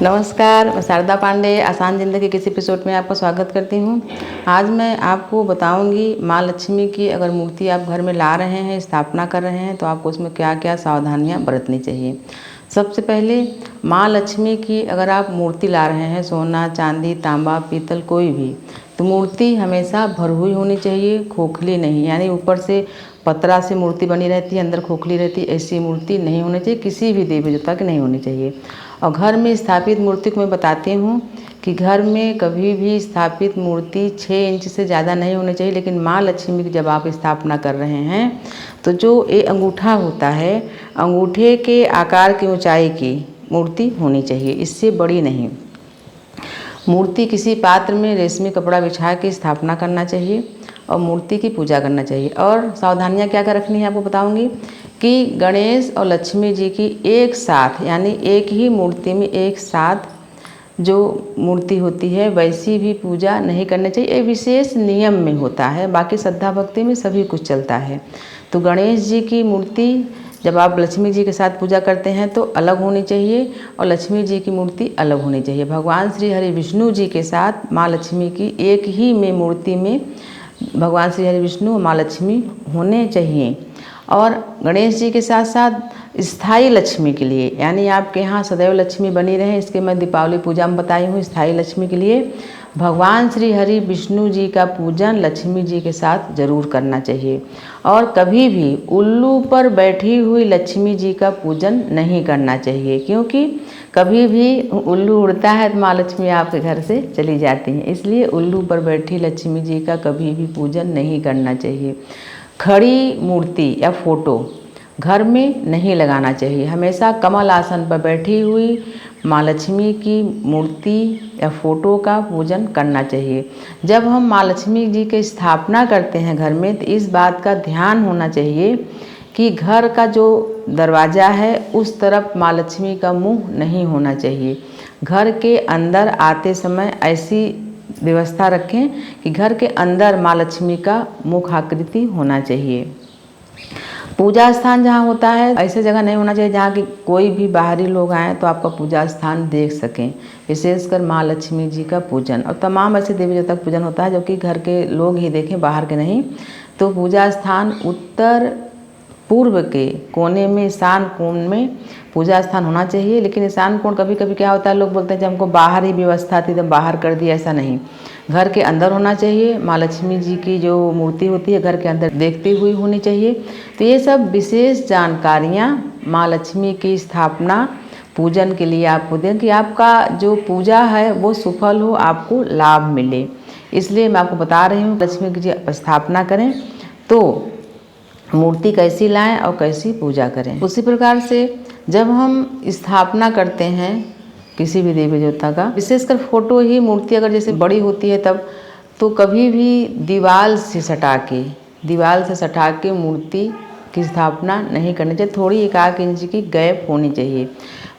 नमस्कार, मैं शारदा पांडे आसान ज़िंदगी के इस एपिसोड में आपका स्वागत करती हूँ। आज मैं आपको बताऊँगी माँ लक्ष्मी की अगर मूर्ति आप घर में ला रहे हैं, स्थापना कर रहे हैं तो आपको उसमें क्या क्या सावधानियाँ बरतनी चाहिए। सबसे पहले माँ लक्ष्मी की अगर आप मूर्ति ला रहे हैं, सोना, चांदी, तांबा, पीतल कोई भी, तो मूर्ति हमेशा भरी हुई होनी चाहिए, खोखली नहीं। यानी ऊपर से पतरा से मूर्ति बनी रहती है, अंदर खोखली रहती है, ऐसी मूर्ति नहीं होनी चाहिए, किसी भी देवी देवता की नहीं होनी चाहिए। और घर में स्थापित मूर्ति को मैं बताती हूँ कि घर में कभी भी स्थापित मूर्ति 6 इंच से ज़्यादा नहीं होनी चाहिए। लेकिन माँ लक्ष्मी की जब आप स्थापना कर रहे हैं तो जो ये अंगूठा होता है, अंगूठे के आकार की ऊंचाई की मूर्ति होनी चाहिए, इससे बड़ी नहीं। मूर्ति किसी पात्र में रेशमी कपड़ा बिछा के स्थापना करना चाहिए और मूर्ति की पूजा करना चाहिए। और सावधानियाँ क्या क्या रखनी है आपको बताऊंगी कि गणेश और लक्ष्मी जी की एक साथ, यानी एक ही मूर्ति में एक साथ जो मूर्ति होती है वैसी भी पूजा नहीं करनी चाहिए। एक विशेष नियम में होता है, बाकी श्रद्धा भक्ति में सभी कुछ चलता है। तो गणेश जी की मूर्ति जब आप लक्ष्मी जी के साथ पूजा करते हैं तो अलग होनी चाहिए और लक्ष्मी जी की मूर्ति अलग होनी चाहिए। भगवान श्री हरि विष्णु जी के साथ माँ लक्ष्मी की एक ही में मूर्ति में भगवान श्री हरि विष्णु और माँ लक्ष्मी होने चाहिए। और गणेश जी के साथ साथ स्थायी लक्ष्मी के लिए, यानी आपके यहाँ सदैव लक्ष्मी बनी रहे, इसके मैं दीपावली पूजा में बताई हूँ। स्थायी लक्ष्मी के लिए भगवान श्री हरि विष्णु जी का पूजन लक्ष्मी जी के साथ जरूर करना चाहिए। और कभी भी उल्लू पर बैठी हुई लक्ष्मी जी का पूजन नहीं करना चाहिए, क्योंकि कभी भी उल्लू उड़ता है तो माँ लक्ष्मी आपके घर से चली जाती हैं। इसलिए उल्लू पर बैठी लक्ष्मी जी का कभी भी पूजन नहीं करना चाहिए। खड़ी मूर्ति या फोटो घर में नहीं लगाना चाहिए। हमेशा कमल आसन पर बैठी हुई माँ लक्ष्मी की मूर्ति या फोटो का पूजन करना चाहिए। जब हम माँ लक्ष्मी जी की स्थापना करते हैं घर में तो इस बात का ध्यान होना चाहिए कि घर का जो दरवाज़ा है उस तरफ माँ लक्ष्मी का मुंह नहीं होना चाहिए। घर के अंदर आते समय ऐसी व्यवस्था रखें कि घर के अंदर माँ लक्ष्मी का मुख आकृति होना चाहिए। पूजा स्थान जहाँ होता है ऐसे जगह नहीं होना चाहिए जहाँ कि कोई भी बाहरी लोग आएँ तो आपका पूजा स्थान देख सकें। विशेषकर माँ लक्ष्मी जी का पूजन और तमाम ऐसे देवी देवता का पूजन होता है जो कि घर के लोग ही देखें, बाहर के नहीं। तो पूजा स्थान उत्तर पूर्व के कोने में ईशान कोण में पूजा स्थान होना चाहिए। लेकिन ईशान कोण कभी कभी क्या होता है, लोग बोलते हैं जब हमको बाहर ही व्यवस्था थी तो बाहर कर दिया, ऐसा नहीं। घर के अंदर होना चाहिए। माँ लक्ष्मी जी की जो मूर्ति होती है घर के अंदर देखती हुई होनी चाहिए। तो ये सब विशेष जानकारियाँ माँ लक्ष्मी की स्थापना पूजन के लिए आपको दें कि आपका जो पूजा है वो सफल हो, आपको लाभ मिले। इसलिए मैं आपको बता रही हूँ लक्ष्मी की स्थापना करें तो मूर्ति कैसी लाएं और कैसी पूजा करें। उसी प्रकार से जब हम स्थापना करते हैं किसी भी देवी देवता का, विशेषकर फोटो ही मूर्ति अगर जैसे बड़ी होती है तब, तो कभी भी दीवार से सटा के मूर्ति की स्थापना नहीं करनी चाहिए। थोड़ी 1-8 इंच की गैप होनी चाहिए।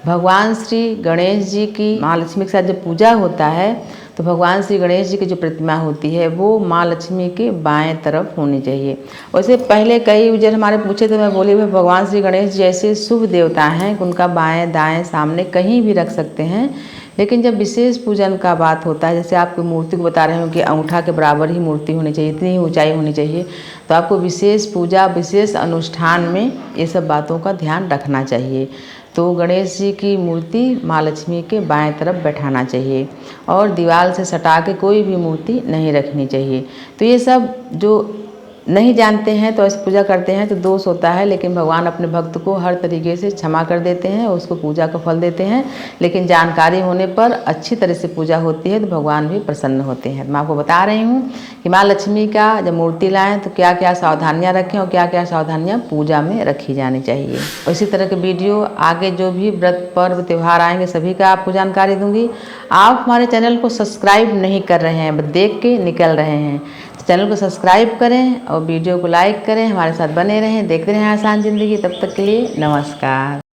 भगवान श्री गणेश जी की माँ लक्ष्मी के साथ जब पूजा होता है तो भगवान श्री गणेश जी की जो प्रतिमा होती है वो माँ लक्ष्मी के बाएं तरफ होनी चाहिए। वैसे पहले कई यूजर हमारे पूछे तो मैं बोली भाई भगवान श्री गणेश जैसे शुभ देवता हैं उनका बाएं दाएं सामने कहीं भी रख सकते हैं। लेकिन जब विशेष पूजन का बात होता है, जैसे आपकी मूर्ति को बता रहे हो कि अंगूठा के बराबर ही मूर्ति होनी चाहिए, इतनी ही ऊंचाई होनी चाहिए, तो आपको विशेष पूजा विशेष अनुष्ठान में ये सब बातों का ध्यान रखना चाहिए। तो गणेश जी की मूर्ति माँ लक्ष्मी के बाएं तरफ बैठाना चाहिए और दीवार से सटा के कोई भी मूर्ति नहीं रखनी चाहिए। तो ये सब जो नहीं जानते हैं तो ऐसे पूजा करते हैं तो दोष होता है, लेकिन भगवान अपने भक्त को हर तरीके से क्षमा कर देते हैं, उसको पूजा का फल देते हैं। लेकिन जानकारी होने पर अच्छी तरह से पूजा होती है तो भगवान भी प्रसन्न होते हैं। मैं आपको बता रही हूँ कि माँ लक्ष्मी का जब मूर्ति लाएँ तो क्या क्या सावधानियाँ रखें और क्या क्या सावधानियाँ पूजा में रखी जानी चाहिए। इसी तरह के वीडियो आगे जो भी व्रत पर्व त्यौहार आएंगे सभी का आपको जानकारी दूंगी। आप हमारे चैनल को सब्सक्राइब नहीं कर रहे हैं, बस देख के निकल रहे हैं, चैनल को सब्सक्राइब करें और वीडियो को लाइक करें, हमारे साथ बने रहें, देखते रहें आसान ज़िंदगी। तब तक के लिए नमस्कार।